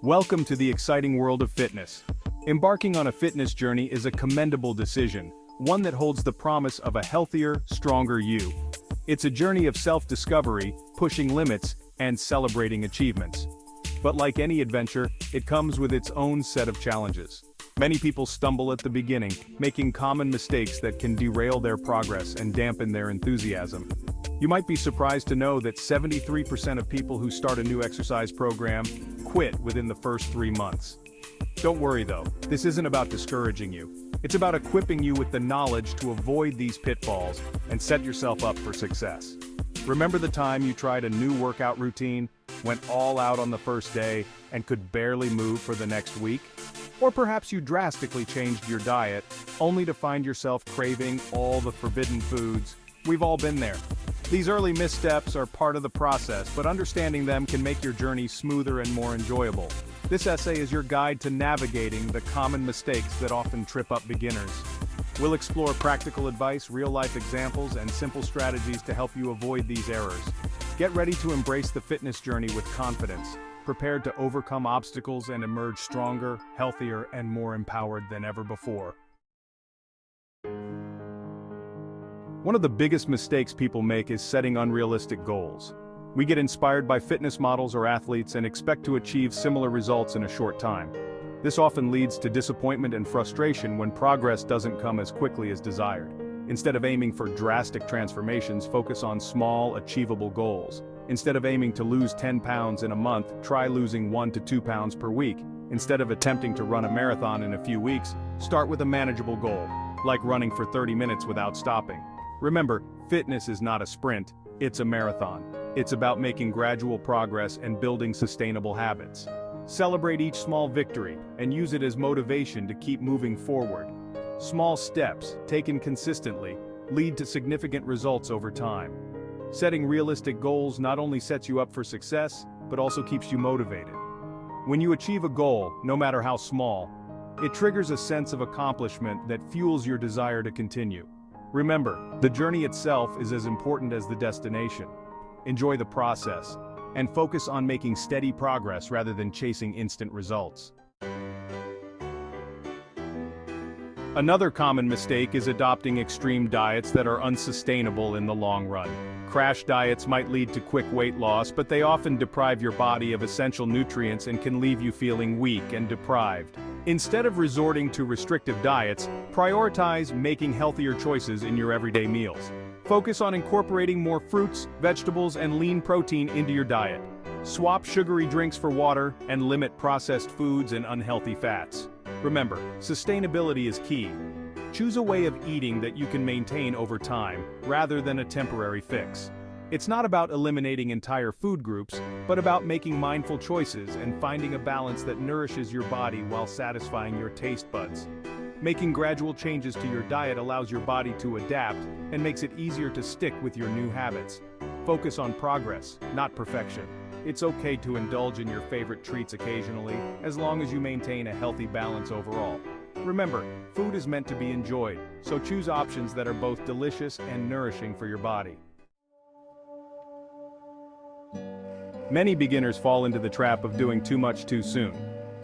Welcome to the exciting world of fitness. Embarking on a fitness journey is a commendable decision, one that holds the promise of a healthier, stronger you. It's a journey of self-discovery, pushing limits, and celebrating achievements. But like any adventure, it comes with its own set of challenges. Many people stumble at the beginning, making common mistakes that can derail their progress and dampen their enthusiasm. You might be surprised to know that 73% of people who start a new exercise program quit within the first 3 months. Don't worry though, this isn't about discouraging you. It's about equipping you with the knowledge to avoid these pitfalls and set yourself up for success. Remember the time you tried a new workout routine, went all out on the first day, and could barely move for the next week? Or perhaps you drastically changed your diet, only to find yourself craving all the forbidden foods. We've all been there. These early missteps are part of the process, but understanding them can make your journey smoother and more enjoyable. This essay is your guide to navigating the common mistakes that often trip up beginners. We'll explore practical advice, real-life examples, and simple strategies to help you avoid these errors. Get ready to embrace the fitness journey with confidence, prepared to overcome obstacles and emerge stronger, healthier, and more empowered than ever before. One of the biggest mistakes people make is setting unrealistic goals. We get inspired by fitness models or athletes and expect to achieve similar results in a short time. This often leads to disappointment and frustration when progress doesn't come as quickly as desired. Instead of aiming for drastic transformations, focus on small, achievable goals. Instead of aiming to lose 10 pounds in a month, try losing 1 to 2 pounds per week. Instead of attempting to run a marathon in a few weeks, start with a manageable goal, like running for 30 minutes without stopping. Remember, fitness is not a sprint, it's a marathon. It's about making gradual progress and building sustainable habits. Celebrate each small victory and use it as motivation to keep moving forward. Small steps, taken consistently, lead to significant results over time. Setting realistic goals not only sets you up for success, but also keeps you motivated. When you achieve a goal, no matter how small, it triggers a sense of accomplishment that fuels your desire to continue. Remember, the journey itself is as important as the destination. Enjoy the process, and focus on making steady progress rather than chasing instant results. Another common mistake is adopting extreme diets that are unsustainable in the long run. Crash diets might lead to quick weight loss, but they often deprive your body of essential nutrients and can leave you feeling weak and deprived. Instead of resorting to restrictive diets, prioritize making healthier choices in your everyday meals. Focus on incorporating more fruits, vegetables, and lean protein into your diet. Swap sugary drinks for water and limit processed foods and unhealthy fats. Remember, sustainability is key. Choose a way of eating that you can maintain over time, rather than a temporary fix. It's not about eliminating entire food groups, but about making mindful choices and finding a balance that nourishes your body while satisfying your taste buds. Making gradual changes to your diet allows your body to adapt and makes it easier to stick with your new habits. Focus on progress, not perfection. It's okay to indulge in your favorite treats occasionally, as long as you maintain a healthy balance overall. Remember, food is meant to be enjoyed, so choose options that are both delicious and nourishing for your body. Many beginners fall into the trap of doing too much too soon.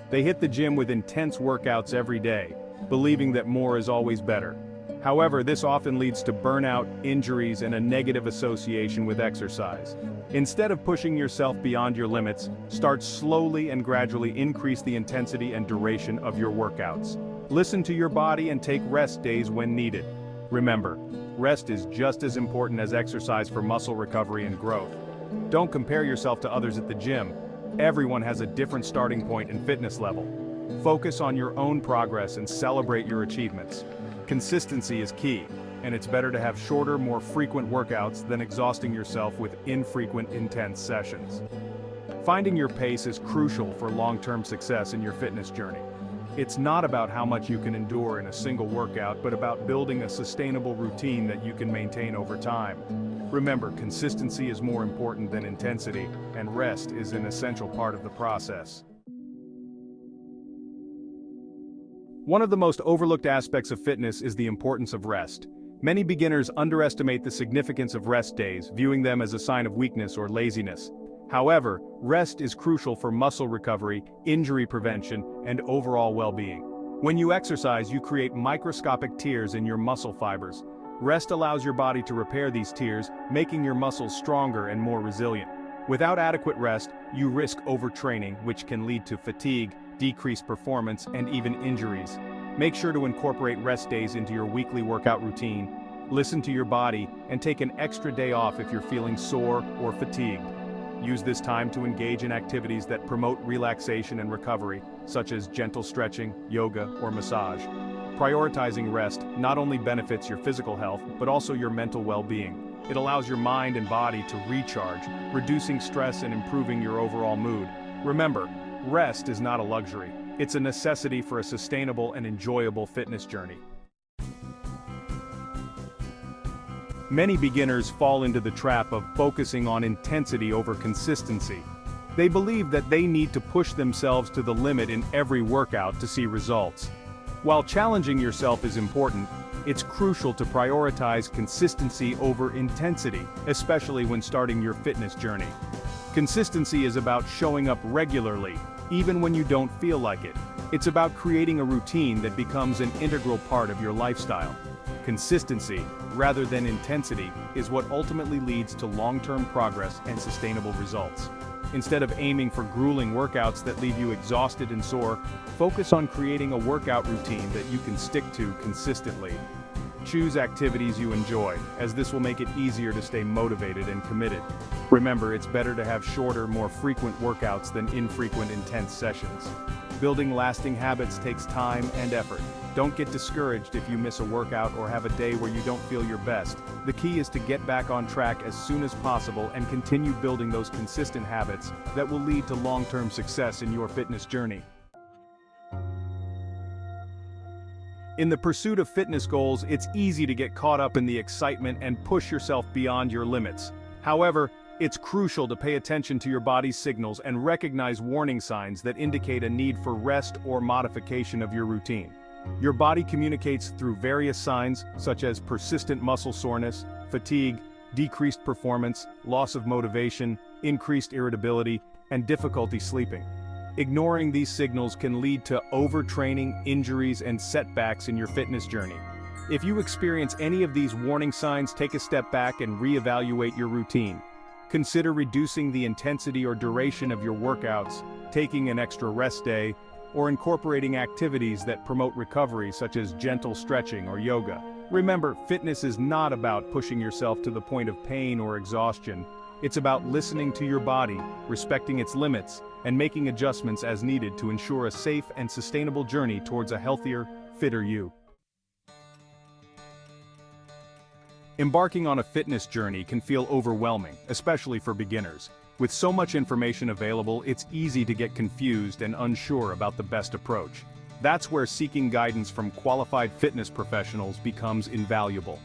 They hit the gym with intense workouts every day, believing that more is always better. However, this often leads to burnout, injuries, and a negative association with exercise. Instead of pushing yourself beyond your limits, start slowly and gradually increase the intensity and duration of your workouts. Listen to your body and take rest days when needed. Remember, rest is just as important as exercise for muscle recovery and growth. Don't compare yourself to others at the gym. Everyone has a different starting point and fitness level. Focus on your own progress and celebrate your achievements. Consistency is key, and it's better to have shorter, more frequent workouts than exhausting yourself with infrequent, intense sessions. Finding your pace is crucial for long-term success in your fitness journey. It's not about how much you can endure in a single workout, but about building a sustainable routine that you can maintain over time. Remember, consistency is more important than intensity, and rest is an essential part of the process. One of the most overlooked aspects of fitness is the importance of rest. Many beginners underestimate the significance of rest days, viewing them as a sign of weakness or laziness. However, rest is crucial for muscle recovery, injury prevention, and overall well-being. When you exercise, you create microscopic tears in your muscle fibers. Rest allows your body to repair these tears, making your muscles stronger and more resilient. Without adequate rest, you risk overtraining, which can lead to fatigue, decreased performance, and even injuries. Make sure to incorporate rest days into your weekly workout routine. Listen to your body and take an extra day off if you're feeling sore or fatigued. Use this time to engage in activities that promote relaxation and recovery, such as gentle stretching, yoga, or massage. Prioritizing rest not only benefits your physical health, but also your mental well-being. It allows your mind and body to recharge, reducing stress and improving your overall mood. Remember, rest is not a luxury. It's a necessity for a sustainable and enjoyable fitness journey. Many beginners fall into the trap of focusing on intensity over consistency. They believe that they need to push themselves to the limit in every workout to see results. While challenging yourself is important, it's crucial to prioritize consistency over intensity, especially when starting your fitness journey. Consistency is about showing up regularly, even when you don't feel like it. It's about creating a routine that becomes an integral part of your lifestyle. Consistency, rather than intensity, is what ultimately leads to long-term progress and sustainable results. Instead of aiming for grueling workouts that leave you exhausted and sore, focus on creating a workout routine that you can stick to consistently. Choose activities you enjoy, as this will make it easier to stay motivated and committed. Remember, it's better to have shorter, more frequent workouts than infrequent, intense sessions. Building lasting habits takes time and effort. Don't get discouraged if you miss a workout or have a day where you don't feel your best. The key is to get back on track as soon as possible and continue building those consistent habits that will lead to long-term success in your fitness journey. In the pursuit of fitness goals, it's easy to get caught up in the excitement and push yourself beyond your limits. However, it's crucial to pay attention to your body's signals and recognize warning signs that indicate a need for rest or modification of your routine. Your body communicates through various signs, such as persistent muscle soreness, fatigue, decreased performance, loss of motivation, increased irritability, and difficulty sleeping. Ignoring these signals can lead to overtraining, injuries, and setbacks in your fitness journey. If you experience any of these warning signs, take a step back and reevaluate your routine. Consider reducing the intensity or duration of your workouts, taking an extra rest day, or incorporating activities that promote recovery such as gentle stretching or yoga. Remember, fitness is not about pushing yourself to the point of pain or exhaustion. It's about listening to your body, respecting its limits, and making adjustments as needed to ensure a safe and sustainable journey towards a healthier, fitter you. Embarking on a fitness journey can feel overwhelming, especially for beginners. With so much information available, it's easy to get confused and unsure about the best approach. That's where seeking guidance from qualified fitness professionals becomes invaluable.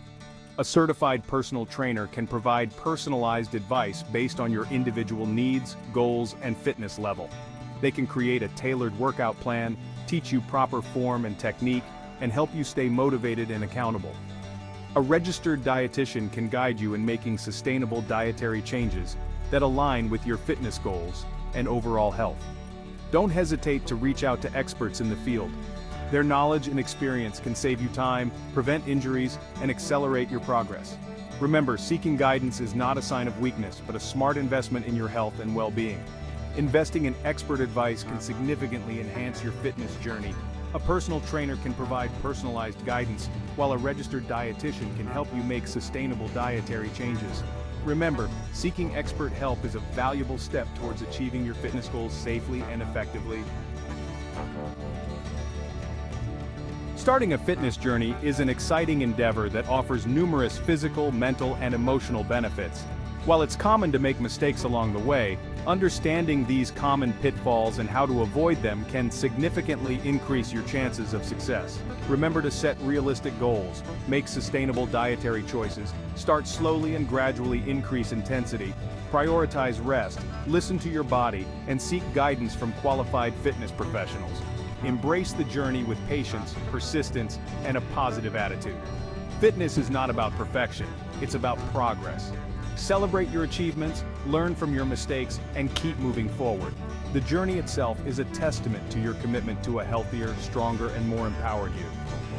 A certified personal trainer can provide personalized advice based on your individual needs, goals, and fitness level. They can create a tailored workout plan, teach you proper form and technique, and help you stay motivated and accountable. A registered dietitian can guide you in making sustainable dietary changes that align with your fitness goals and overall health. Don't hesitate to reach out to experts in the field. Their knowledge and experience can save you time, prevent injuries, and accelerate your progress. Remember, seeking guidance is not a sign of weakness, but a smart investment in your health and well-being. Investing in expert advice can significantly enhance your fitness journey. A personal trainer can provide personalized guidance, while a registered dietitian can help you make sustainable dietary changes. Remember, seeking expert help is a valuable step towards achieving your fitness goals safely and effectively. Starting a fitness journey is an exciting endeavor that offers numerous physical, mental, and emotional benefits. While it's common to make mistakes along the way, understanding these common pitfalls and how to avoid them can significantly increase your chances of success. Remember to set realistic goals, make sustainable dietary choices, start slowly and gradually increase intensity, prioritize rest, listen to your body, and seek guidance from qualified fitness professionals. Embrace the journey with patience, persistence, and a positive attitude. Fitness is not about perfection, it's about progress. Celebrate your achievements, learn from your mistakes, and keep moving forward. The journey itself is a testament to your commitment to a healthier, stronger, and more empowered you.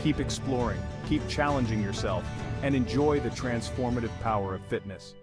Keep exploring, keep challenging yourself, and enjoy the transformative power of fitness.